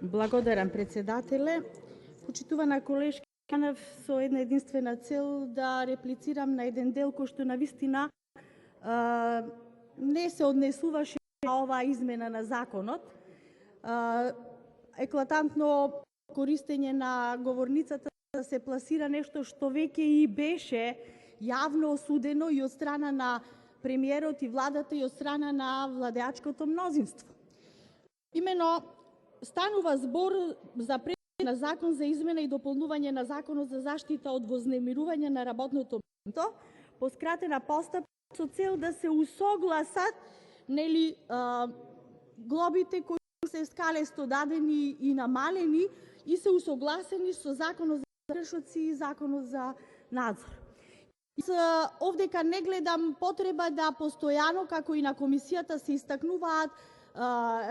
Благодарам, председателе. Почитувана колешка, станав со една единствена цел да реплицирам на еден дел кој што навистина не се однесуваше на оваа измена на законот. Еклатантно користење на говорницата да се пласира нешто што веќе и беше јавно осудено и од страна на премиерот и владата и од страна на владеачкото мнозинство. Имено станува збор за проект на закон за измена и дополнување на Законот за заштита од вознемирување на работното место по скратена постапка со цел да се усогласат глобите кои се скалесто дадени и намалени и се усогласени со Законот за прекршоци и Законот за надзор. Овдека не гледам потреба да постојано, како и на комисијата, се истакнуваат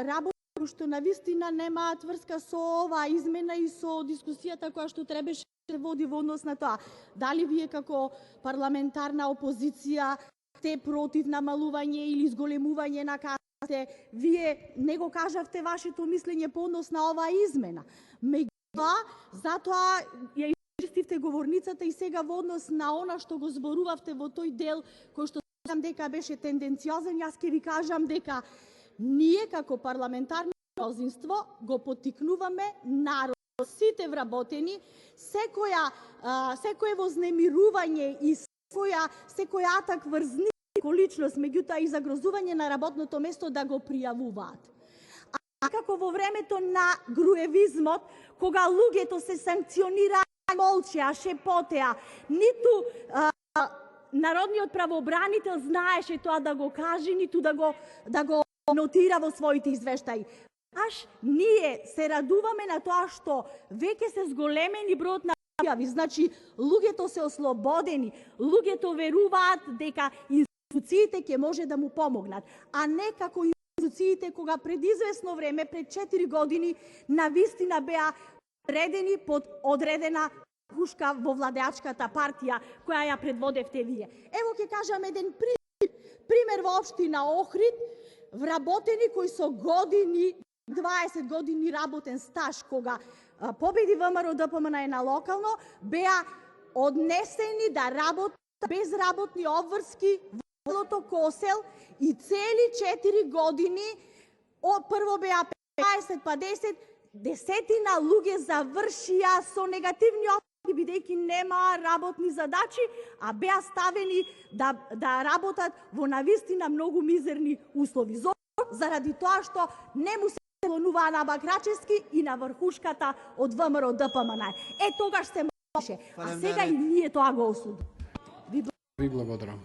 работи што навистина немаат врска со оваа измена и со дискусијата која што требаше да води во однос на тоа. Дали вие како парламентарна опозиција сте против намалување или изголемување на казните? Вие не го кажавте вашето мислење по однос на оваа измена. Меѓутоа, затоа ја изчистивте говорницата и сега во однос на она што го зборувавте во тој дел кој што знам дека беше тенденциозен, јас ќе ви кажам дека ние како парламентарно мнозинство го поттикнуваме народ, сите вработени, секое вознемирување и секој атак врз личност, меѓутоа и загрозување на работното место да го пријавуваат. А како во времето на груевизмот, кога луѓето се санкционираа, молчеа, шепотеа, ниту народниот правобранител знаеше тоа да го каже, ниту да го нотира во своите извештаи. Ние се радуваме на тоа што веќе се зголемени бројот на пријави, значи луѓето се ослободени, луѓето веруваат дека институциите ќе може да му помогнат, а не како институциите кога пред извесно време, пред 4 години, навистина беа редени под одредена пушка во владеачката партија која ја предводевте вие. Ево ќе кажам еден пример во општина Охрид, вработени кои со години, 20 години работен стаж, кога победи ВМРО ДПМН на локално, беа однесени да работат безработни обврски во селото Косел и цели 4 години, прво беа 15 па 10, десетина луѓе завршија со негативни оценки бидејќи нема работни задачи, а беа ставени да работат во навистина многу мизерни услови. Заради тоа што не му се клонуваа на Бакрачевски и на врхушката од ВМРО ДПМН. Тогаш се можеше, а сега и ние тоа го осудуваме. Ви благодарам.